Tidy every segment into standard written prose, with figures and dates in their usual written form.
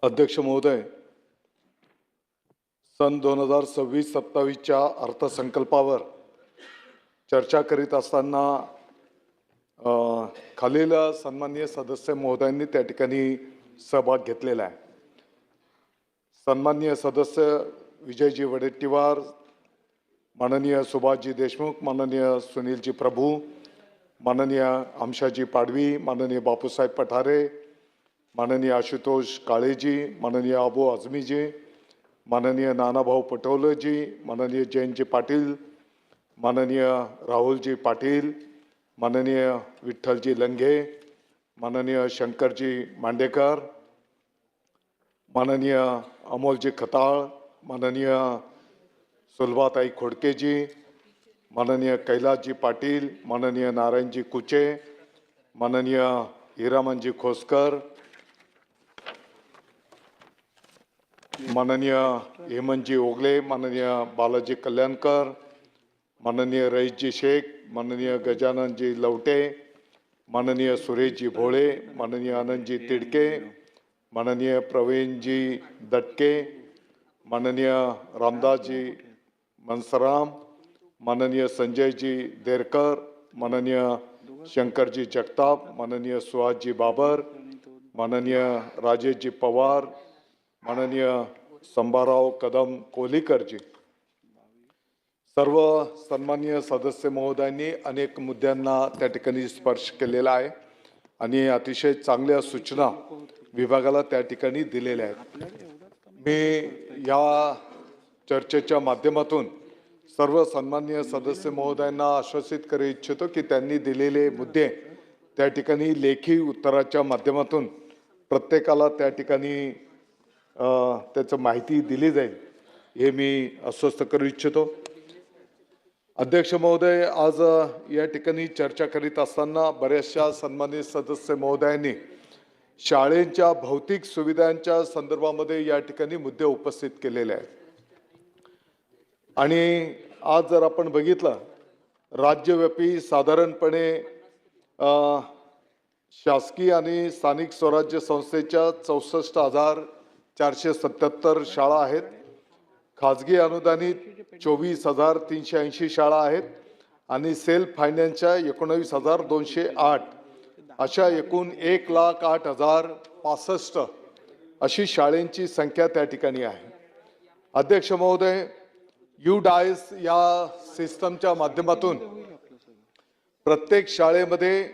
अध्यक्ष महोदय, सन 2026-27च्या अर्थसंकल्पावर चर्चा करीत असताना खालील सन्माननीय सदस्य महोदयांनी त्या ठिकाणी सहभाग घेतलेला आहे. सन्माननीय सदस्य विजयजी वडेट्टीवार, माननीय सुभाषजी देशमुख, माननीय सुनीलजी प्रभू, माननीय आमशाजी पाडवी, माननीय बापूसाहेब पठारे, माननीय आशुतोष काळेजी, माननीय अबू आझमीजी, माननीय नानाभाऊ पटोलेजी, माननीय जयंतजी पाटील, माननीय राहुलजी पाटील, माननीय विठ्ठलजी लंघे, माननीय शंकरजी मांडेकर, माननीय अमोलजी खताळ, माननीय सुलभाताई खोडकेजी, माननीय कैलासजी पाटील, माननीय नारायणजी कुचे, माननीय हिरामनजी खोसकर, माननीय हेमंतजी ओगले, माननीय बालाजी कल्याणकर, माननीय रईसजी शेख, माननीय गजाननजी लवटे, माननीय सुरेशजी भोळे, माननीय आनंदजी तिडके, माननीय प्रवीणजी दटके, माननीय रामदासजी मनसराम, माननीय संजयजी देरकर, माननीय शंकरजी जगताप, माननीय सुहासजी बाबर, माननीय राजेशजी पवार, माननीय संभाराव कदम कोहलीकरजी, सर्व सन्माननीय सदस्य महोदयांनी अनेक मुद्द्यांना त्या ठिकाणी स्पर्श केलेला आहे आणि अतिशय चांगल्या सूचना विभागाला त्या ठिकाणी दिलेल्या आहेत. मी या चर्चेच्या माध्यमातून सर्व सन्माननीय सदस्य महोदयांना आश्वासित करू इच्छितो की त्यांनी दिलेले मुद्दे त्या ठिकाणी लेखी उत्तराच्या माध्यमातून प्रत्येकाला त्या ठिकाणी त्याचं माहिती दिली जाईल हे मी आश्वस्त करू इच्छितो. अध्यक्ष महोदय, आज या ठिकाणी चर्चा करीत असताना बऱ्याचशा सन्मानित सदस्य महोदयांनी शाळेच्या भौतिक सुविधांच्या संदर्भामध्ये या ठिकाणी मुद्दे उपस्थित केलेले आहेत. आणि आज जर आपण बघितलं, राज्यव्यापी साधारणपणे शासकीय आणि स्थानिक स्वराज्य संस्थेच्या 64,477 शाळा आहेत. खाजगी अनुदानित 24,380 शाळा आहेत आणि सेल्फ फायनान्सच्या 19,208 अशा एकूण 1,08,065 अशी शाळांची संख्या त्या ठिकाणी आहे. अध्यक्ष महोदय, UDAIS या सिस्टमच्या माध्यमातून प्रत्येक शाळेमध्ये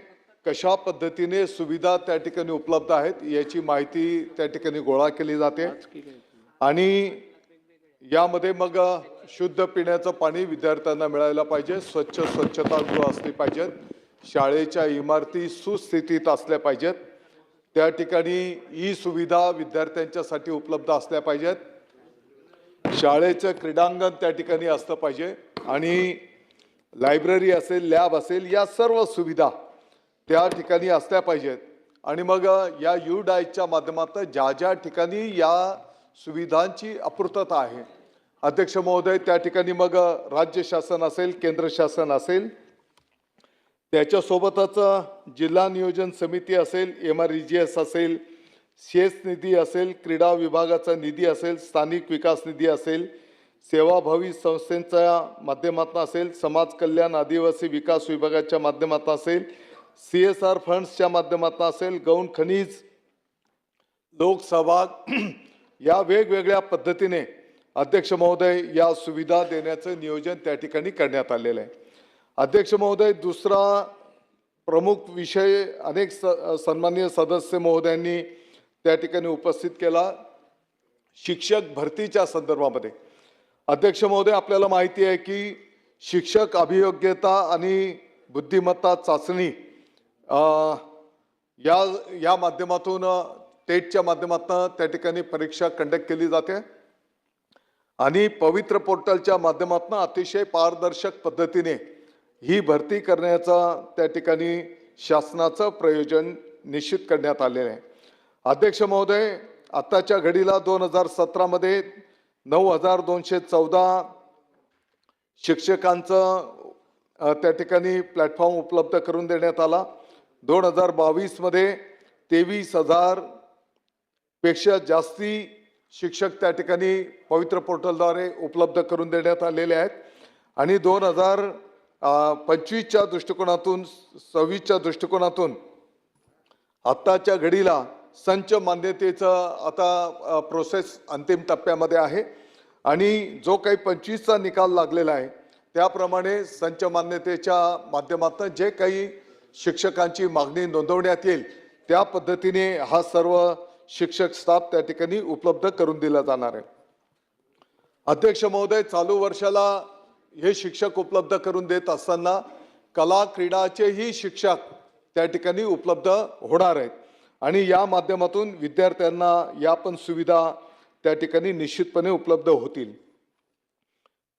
कशा पद्धतीने सुविधा त्या ठिकाणी उपलब्ध आहेत याची माहिती त्या ठिकाणी गोळा केली जाते आणि यामध्ये मग शुद्ध पिण्याचं पाणी विद्यार्थ्यांना मिळायला पाहिजे, स्वच्छतागृह असली पाहिजेत, शाळेच्या इमारती सुस्थितीत असल्या पाहिजेत, त्या ठिकाणी ई सुविधा विद्यार्थ्यांच्यासाठी उपलब्ध असल्या पाहिजेत, शाळेचं क्रीडांगण त्या ठिकाणी असलं पाहिजे आणि लायब्ररी असेल, लॅब असेल, या सर्व सुविधा त्या ठिकाणी असल्या पाहिजेत. आणि मग या UDAISच्या माध्यमातून ज्या ज्या ठिकाणी या सुविधांची अपूर्तता आहे, अध्यक्ष महोदय, त्या ठिकाणी मग राज्य शासन असेल, केंद्र शासन असेल, त्याच्यासोबतच जिल्हा नियोजन समिती असेल, MREGS असेल, शेष निधी असेल, क्रीडा विभागाचा निधी असेल, स्थानिक विकास निधी असेल, सेवाभावी संस्थांच्या माध्यमातून असेल, समाज कल्याण आदिवासी विकास विभागाच्या माध्यमातून असेल, CSR फंड्सच्या माध्यमातून असेल, गौण खनिज, लोकसहभाग, या वेगवेगळ्या पद्धतीने अध्यक्ष महोदय या सुविधा देण्याचं नियोजन त्या ठिकाणी करण्यात आलेलं आहे. अध्यक्ष महोदय, दुसरा प्रमुख विषय अनेक सन्माननीय सदस्य महोदयांनी त्या ठिकाणी उपस्थित केला, शिक्षक भरतीच्या संदर्भामध्ये. अध्यक्ष महोदय, आपल्याला माहिती आहे की शिक्षक अभियोग्यता आणि बुद्धिमत्ता चाचणी या माध्यमातून टेटच्या माध्यमातून त्या ठिकाणी परीक्षा कंडक्ट केली जाते आणि पवित्र पोर्टलच्या माध्यमातून अतिशय पारदर्शक पद्धतीने ही भरती करण्याचा त्या ठिकाणी शासनाचं प्रयोजन निश्चित करण्यात आलेलं आहे. अध्यक्ष महोदय, आताच्या घडीला 2017 मध्ये 9,214 शिक्षकांचं त्या ठिकाणी प्लॅटफॉर्म उपलब्ध करून देण्यात आला. 2022 मध्ये 23,000 पेक्षा जास्ती शिक्षक त्या ठिकाणी पवित्र पोर्टलद्वारे उपलब्ध करून देण्यात आलेले आहेत आणि 2025च्या दृष्टिकोनातून 26च्या दृष्टिकोनातून आत्ताच्या घडीला संच मान्यतेचं आता प्रोसेस अंतिम टप्प्यामध्ये आहे आणि जो काही 25चा निकाल लागलेला आहे त्याप्रमाणे संच मान्यतेच्या माध्यमातून जे काही शिक्षकांची मागणी नोंदवण्यात येईल त्या पद्धतीने हा सर्व शिक्षक स्टाफ त्या ठिकाणी उपलब्ध करून दिला जाणार आहे. अध्यक्ष महोदय, चालू वर्षाला हे शिक्षक उपलब्ध करून देत असताना कला क्रीडाचेही शिक्षक त्या ठिकाणी उपलब्ध होणार आहेत आणि या माध्यमातून विद्यार्थ्यांना या पण सुविधा त्या ठिकाणी निश्चितपणे उपलब्ध होतील.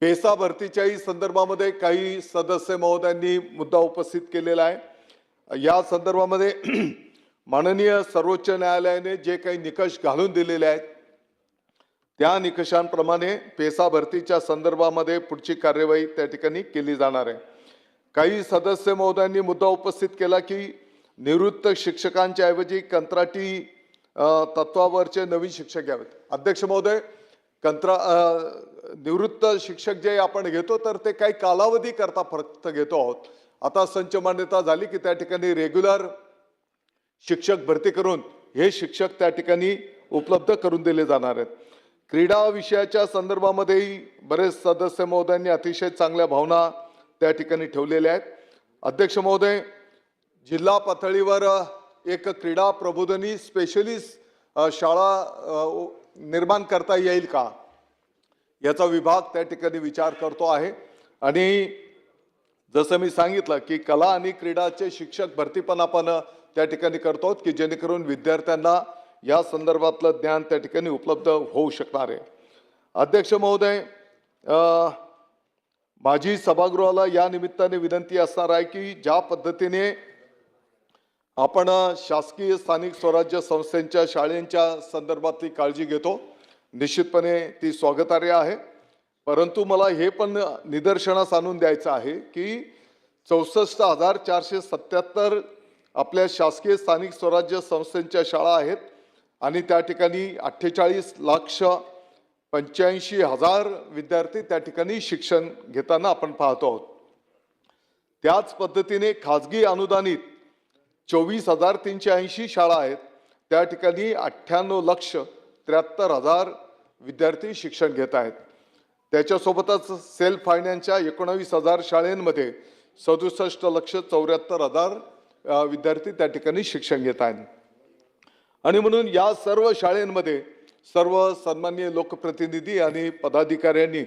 पेसा भरतीच्याही संदर्भामध्ये काही सदस्य महोदयांनी मुद्दा उपस्थित केलेला आहे. या संदर्भामध्ये माननीय सर्वोच्च न्यायालयाने जे काही निकष घालून दिलेले आहेत त्या निकषांप्रमाणे पेसा भरतीच्या संदर्भामध्ये पुढची कार्यवाही त्या ठिकाणी केली जाणार आहे. काही सदस्य महोदयांनी मुद्दा उपस्थित केला की निवृत्त शिक्षकांच्या ऐवजी कंत्राटी तत्वावरचे नवीन शिक्षक घ्यावेत. अध्यक्ष महोदय, निवृत्त शिक्षक जे आपण घेतो तर ते काही कालावधी करता फक्त घेतो आहोत. आता संच मान्यता झाली की त्या ठिकाणी रेग्युलर शिक्षक भरती करून हे शिक्षक त्या ठिकाणी उपलब्ध करून दिले जाणार आहेत. क्रीडा विषयाच्या संदर्भामध्येही बरेच सदस्य महोदयांनी अतिशय चांगल्या भावना त्या ठिकाणी ठेवलेल्या आहेत. अध्यक्ष महोदय, जिल्हा पातळीवर एक क्रीडा प्रबोधिनी स्पेशलिस्ट शाळा निर्माण करता येईल का याचा विभाग त्या ठिकाणी विचार करतो आहे आणि जसं मी सांगितलं की कला आणि क्रीडाचे शिक्षक भरती पण आपण त्या ठिकाणी करतो की जेणेकरून विद्यार्थ्यांना या संदर्भातलं ज्ञान त्या ठिकाणी उपलब्ध होऊ शकणार आहे. अध्यक्ष महोदय, माझी सभागृहाला या निमित्ताने विनंती असणार आहे की ज्या पद्धतीने आपण शासकीय स्थानिक स्वराज्य संस्थांच्या शाळांच्या संदर्भातली काळजी घेतो, निश्चितपणे ती स्वागतार्ह आहे. परंतु मला हे पण निदर्शनास आणून द्यायचं आहे की 64,477 आपल्या शासकीय स्थानिक स्वराज्य संस्थांच्या शाळा आहेत आणि त्या ठिकाणी 48,85,000 विद्यार्थी त्या ठिकाणी शिक्षण घेताना आपण पाहतो आहोत. त्याच पद्धतीने खाजगी अनुदानित 24,380 शाळा आहेत. त्या ठिकाणी 98,73,000 विद्यार्थी शिक्षण घेत आहेत. त्याच्यासोबतच सेल्फ फायनान्सच्या 19,000 शाळांमध्ये 67,74,000 विद्यार्थी त्या ठिकाणी शिक्षण घेत आहेत. आणि म्हणून या सर्व शाळांमध्ये सर्व सन्माननीय लोकप्रतिनिधी आणि पदाधिकाऱ्यांनी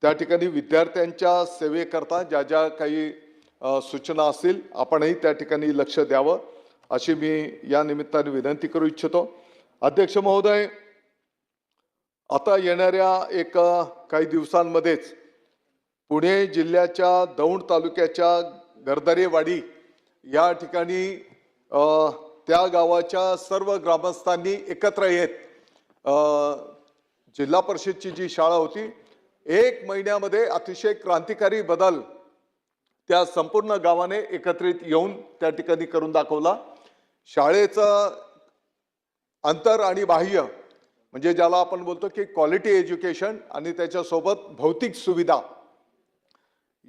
त्या ठिकाणी विद्यार्थ्यांच्या सेवेकरता ज्या ज्या काही सूचना असतील आपणही त्या ठिकाणी लक्ष द्यावं अशी मी या निमित्ताने विनंती करू इच्छितो. अध्यक्ष महोदय, आता येणाऱ्या काही दिवसांमध्येच पुणे जिल्ह्याच्या दौंड तालुक्याच्या गरदरेवाडी या ठिकाणी त्या गावाच्या सर्व ग्रामस्थांनी एकत्र येत जिल्हा परिषदची जी शाळा होती 1 महिन्यामध्ये अतिशय क्रांतिकारी बदल त्या संपूर्ण गावाने एकत्रित येऊन त्या ठिकाणी करून दाखवला. शाळेचं अंतर आणि बाह्य म्हणजे ज्याला आपण बोलतो की क्वालिटी एज्युकेशन आणि त्याच्यासोबत भौतिक सुविधा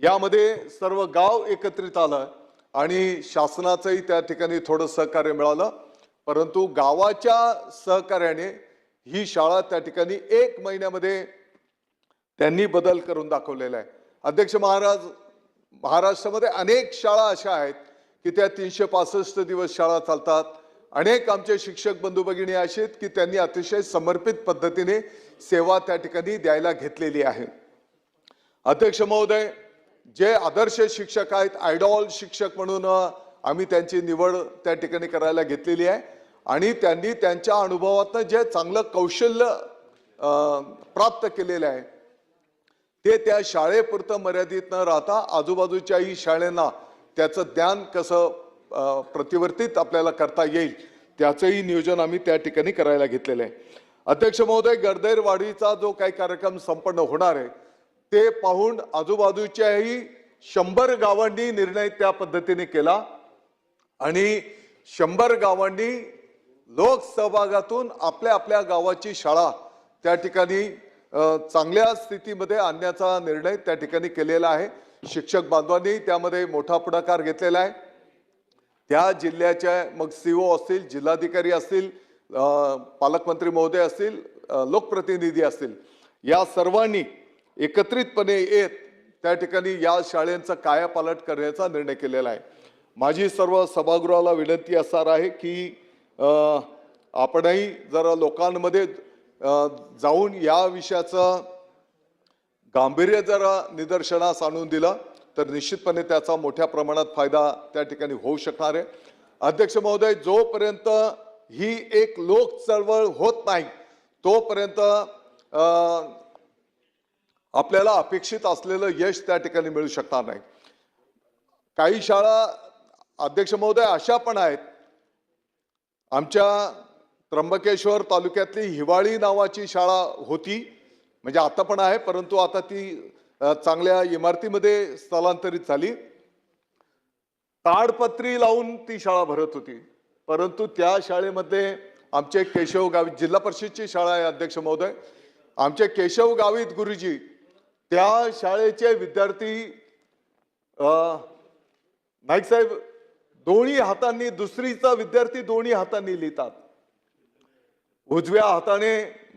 यामध्ये सर्व गाव एकत्रित आलं आणि शासनाचंही त्या ठिकाणी थोडं सहकार्य मिळालं. परंतु गावाच्या सहकार्याने ही शाळा त्या ठिकाणी 1 महिन्यामध्ये त्यांनी बदल करून दाखवलेला आहे. अध्यक्ष महाराष्ट्रामध्ये अनेक शाळा अशा आहेत की त्या 365 दिवस शाळा चालतात. अनेक आमचे शिक्षक बंधू भगिनी असे आहेत की त्यांनी अतिशय समर्पित पद्धतीने सेवा त्या ठिकाणी द्यायला घेतलेली आहे. अध्यक्ष महोदय, जे आदर्श शिक्षक आहेत, आयडॉल शिक्षक म्हणून आम्ही त्यांची निवड त्या ठिकाणी करायला घेतलेली आहे आणि त्यांनी त्यांच्या अनुभवातनं जे चांगलं कौशल्य प्राप्त केलेलं आहे ते त्या शाळेपुरतं मर्यादित न राहता आजूबाजूच्याही शाळांना त्याचं ज्ञान कसं प्रतिवर्तित आपल्याला करता येईल त्याचंही नियोजन आम्ही त्या ठिकाणी करायला घेतलेलं आहे. अध्यक्ष महोदय, गरदरेवाडीचा जो काही कार्यक्रम संपन्न होणार आहे ते पाहून आजूबाजूच्याही 100 गावांनी निर्णय त्या पद्धतीने केला आणि 100 गावांनी लोकसहभागातून आपल्या आपल्या गावाची शाळा त्या ठिकाणी चांगल्या स्थितीमध्ये आणण्याचा निर्णय त्या ठिकाणी केलेला आहे। शिक्षक बांधवांनी त्यामध्ये मोठा पुढाकार घेतलेला आहे। त्या जिल्ह्याच्या मग सीओ असतील, जिल्हाधिकारी असतील, पालकमंत्री महोदय असतील, लोकप्रतिनिधी असतील, या सर्वांनी एकत्रितपणे येत त्या ठिकाणी या शाळेचा कायापालट करण्याचा निर्णय केलेला आहे। माझी सर्व सभागृहाला विनंती असणार आहे की आपणही जरा लोकांमध्ये जाऊन या विषयाचं गांभीर्य जरा निदर्शनास आणून दिलं तर निश्चितपणे त्याचा मोठ्या प्रमाणात फायदा त्या ठिकाणी होऊ शकणार आहे। अध्यक्ष महोदय, जोपर्यंत ही एक लोक चळवळ होत नाही तोपर्यंत आपल्याला अपेक्षित असलेलं यश त्या ठिकाणी मिळू शकणार नाही। काही शाळा अध्यक्ष महोदय अशा पण आहेत, आमच्या त्र्यंबकेश्वर तालुक्यातली हिवाळी नावाची शाळा होती, म्हणजे आता पण आहे, परंतु आता ती चांगल्या इमारतीमध्ये स्थलांतरित झाली। ताडपत्री लावून ती शाळा भरत होती, परंतु त्या शाळेमध्ये आमचे केशव गावित, जिल्हा परिषदची शाळा आहे अध्यक्ष महोदय, आमचे केशव गावित गुरुजी त्या शाळेचे विद्यार्थी नाईक साहेब दोन्ही हातांनी, दुसरीचा विद्यार्थी दोन्ही हातांनी लिहितात। उजव्या हाताने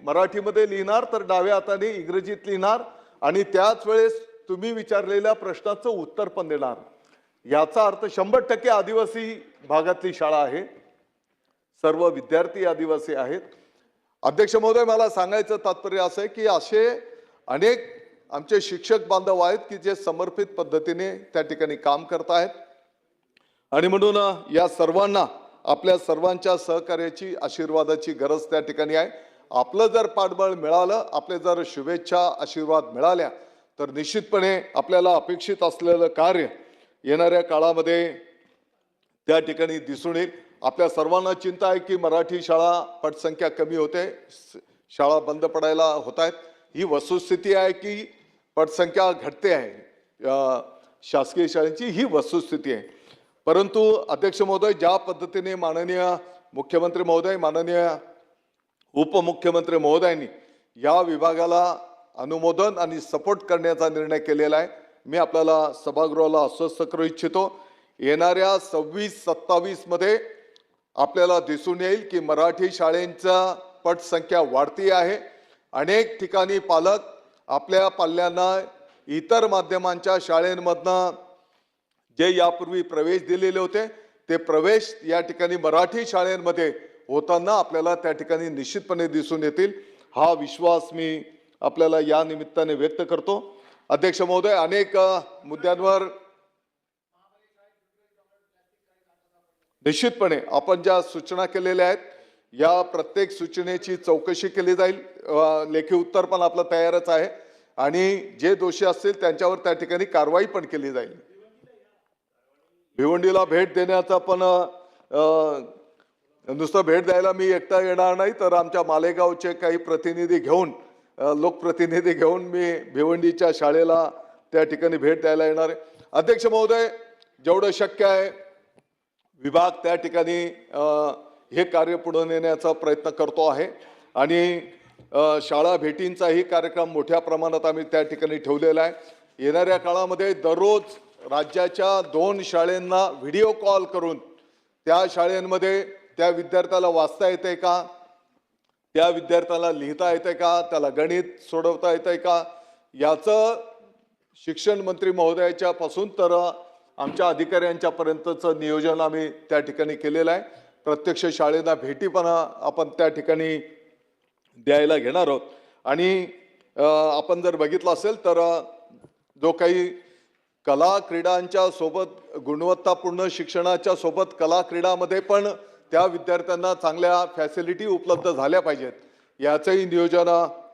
मराठीमध्ये लिहिणार तर डाव्या हाताने इंग्रजीत लिहिणार आणि त्याच वेळेस तुम्ही विचारलेल्या प्रश्नाचं उत्तर पण देणार। याचा अर्थ 100% आदिवासी भागातली शाळा आहे, सर्व विद्यार्थी आदिवासी आहेत। अध्यक्ष महोदय, मला सांगायचं तात्पर्य असं आहे की असे अनेक आमचे शिक्षक बांधव आहेत की जे समर्पित पद्धतीने त्या ठिकाणी काम करत आहेत आणि म्हणून या सर्वांना आपल्या सर्वांच्या सहकार्याची, आशीर्वादाची गरज त्या ठिकाणी आहे। आपलं जर पाठबळ मिळालं, आपले जर शुभेच्छा, आशीर्वाद मिळाल्या तर निश्चितपणे आपल्याला अपेक्षित असलेलं कार्य येणाऱ्या काळामध्ये त्या ठिकाणी दिसून येईल। आपल्या सर्वांना चिंता आहे की मराठी शाळा पटसंख्या कमी होते, शाळा बंद पडायला होत आहेत। ही वस्तुस्थिती आहे की पटसंख्या घटते आहे शासकीय शाळांची, ही वस्तुस्थिती आहे। परंतु अध्यक्ष महोदय, ज्या पद्धतीने माननीय मुख्यमंत्री महोदय, माननीय उपमुख्यमंत्री महोदयांनी या विभागाला अनुमोदन आणि सपोर्ट करण्याचा निर्णय केलेला आहे, मी आपल्याला सभागृहाला आश्वस्त करू इच्छितो। येणाऱ्या 26-27 मध्ये आपल्याला दिसून येईल की मराठी शाळेंचा पटसंख्या वाढती आहे। अनेक ठिकाणी पालक आपल्या पाल्यांना इतर माध्यमांच्या शाळेंमधनं जे यापूर्वी प्रवेश दिलेले होते ते प्रवेश या ठिकाणी मराठी शाळेंमध्ये होताना आपल्याला त्या ठिकाणी निश्चितपणे दिसून येतील, हा विश्वास मी आपल्याला या निमित्ताने व्यक्त करतो। अध्यक्ष महोदय, अनेक मुद्द्यांवर निश्चितपणे आपण ज्या सूचना केलेल्या आहेत या प्रत्येक सूचनेची चौकशी केली जाईल, लेखी उत्तर पण आपलं तयारच आहे आणि जे दोषी असतील त्यांच्यावर त्या ठिकाणी कारवाई पण केली जाईल। भिवंडीला भेट देण्याचा पण नुसतं भेट द्यायला मी एकटा येणार नाही, तर आमच्या मालेगावचे काही प्रतिनिधी घेऊन, लोकप्रतिनिधी घेऊन मी भिवंडीच्या शाळेला त्या ठिकाणी भेट द्यायला येणार आहे। अध्यक्ष महोदय, जेवढं शक्य आहे विभाग त्या ठिकाणी हे कार्य पुढे नेण्याचा प्रयत्न करतो आहे आणि शाळा भेटींचाही कार्यक्रम मोठ्या प्रमाणात आम्ही त्या ठिकाणी ठेवलेला आहे। येणाऱ्या काळामध्ये दररोज राज्याच्या 2 शाळांना व्हिडिओ कॉल करून त्या शाळांमध्ये त्या विद्यार्थ्याला वाचता येते का, त्या विद्यार्थ्याला लिहिता येते का, त्याला गणित सोडवता येते का, याचं शिक्षण मंत्री महोदयाच्या पासून तर आमच्या अधिकाऱ्यांच्या पर्यंतचं नियोजन आम्ही त्या ठिकाणी केलेलं आहे। प्रत्यक्ष शाळेला भेटी पण आपण त्या ठिकाणी द्यायला घेणार आहोत आणि आपण जर बघितलं असेल तर जो काही कला क्रीडांच्या सोबत गुणवत्तापूर्ण शिक्षणाच्या सोबत कला क्रीडामध्ये पण त्या विद्यार्थ्यांना चांगल्या फॅसिलिटी उपलब्ध झाल्या पाहिजेत, याचंही नियोजन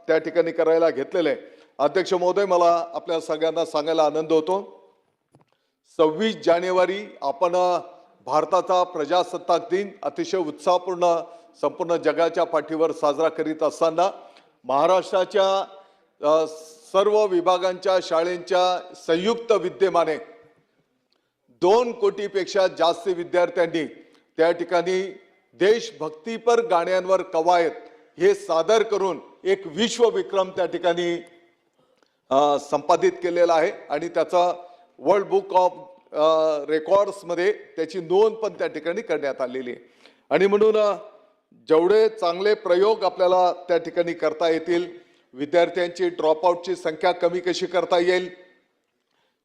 त्या ठिकाणी करायला घेतलेलं आहे। अध्यक्ष महोदय, मला आपल्या सगळ्यांना सांगायला आनंद होतो, 26 जानेवारी आपण भारताचा प्रजासत्ताक दिन अतिशय उत्साहपूर्ण संपूर्ण जगाच्या पाठीवर साजरा करीत असताना महाराष्ट्राच्या सर्व विभागांच्या शाळेंच्या संयुक्त विद्यमाने 2 कोटीपेक्षा जास्त विद्यार्थ्यांनी त्या ठिकाणी देशभक्तीपर गाण्यांवर कवायत हे सादर करून एक विश्वविक्रम त्या ठिकाणी संपादित केलेला आहे आणि त्याचा वर्ल्ड बुक ऑफ रेकॉर्ड्समध्ये त्याची नोंद पण त्या ठिकाणी करण्यात आलेली आहे. आणि म्हणून जेवढे चांगले प्रयोग आपल्याला त्या ठिकाणी करता येतील, विद्यार्थ्यांची ड्रॉपआउटची संख्या कमी कशी करता येईल,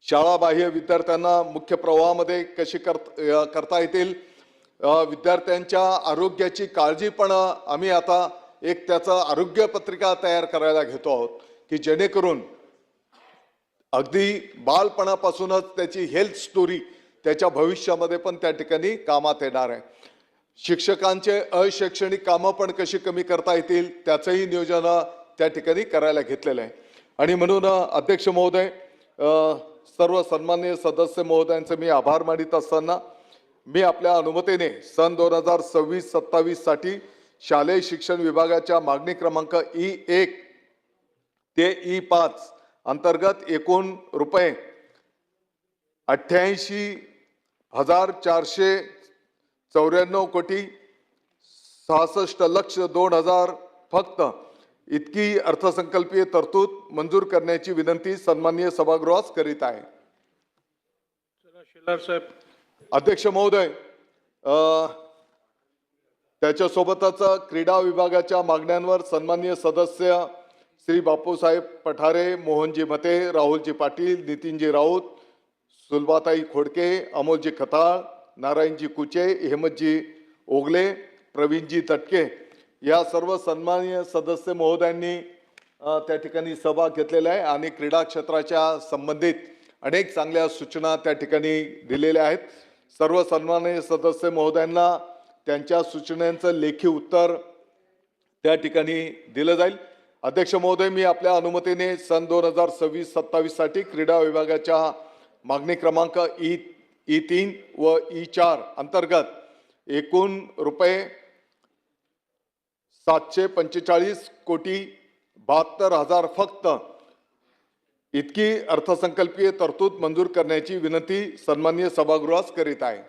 शाळाबाह्य विद्यार्थ्यांना मुख्य प्रवाहामध्ये कशी करता येतील, विद्यार्थ्यांच्या आरोग्याची काळजी पण आम्ही आता एक त्याचा आरोग्य पत्रिका तयार करायला घेतो आहोत की जेणेकरून अगदी बालपणापासूनच त्याची हेल्थ स्टोरी त्याच्या भविष्यामध्ये पण त्या ठिकाणी कामात येणार आहे. शिक्षकांचे अशैक्षणिक कामं पण कशी कमी करता येतील त्याचंही नियोजन त्या ठिकाणी करायला घेतलेलं आहे. आणि म्हणून अध्यक्ष महोदय, सर्व सन्माननीय सदस्य महोदयांचे मी आभार मानित असताना मी आपल्या अनुमतीने सन 2026-27 साठी शालेय शिक्षण विभागाच्या मागणी क्रमांक E1 ते E5 अंतर्गत एकूण रुपये 88,494,66,02,000 फक्त इतकी अर्थसंकल्पीय तरतूद मंजूर करण्याची विनंती सन्माननीय सभागृहास करीत आहे. शेलार साहेब. अध्यक्ष महोदय, त्याच्यासोबतच क्रीडा विभागाच्या मागण्यांवर सन्माननीय सदस्य श्री बापूसाहेब पठारे, मोहनजी मते, राहुलजी पाटील, नितीनजी राऊत, सुलभाताई खोडके, अमोलजी खताळ, नारायणजी कुचे, हेमतजी ओगले, प्रवीणजी तटके या सर्व सन्माननीय सदस्य महोदयांनी त्या ठिकाणी सहभाग घेतलेला आहे आणि क्रीडा क्षेत्राच्या संबंधित अनेक चांगल्या सूचना त्या ठिकाणी दिलेल्या आहेत. सर्व सन्माननीय सदस्य महोदयांना त्यांच्या सूचनांचं लेखी उत्तर त्या ठिकाणी दिलं जाईल. अध्यक्ष महोदय, मी आपल्या अनुमतीने सन 2026-27 साठी क्रीडा विभागाच्या मागणी क्रमांक E3 व E4 अंतर्गत एकूण रुपये 745,72,000 फक्त इतकी अर्थसंकल्पीय तरतूद मंजूर करण्याची विनंती सन्माननीय सभागृहास करीत आहे.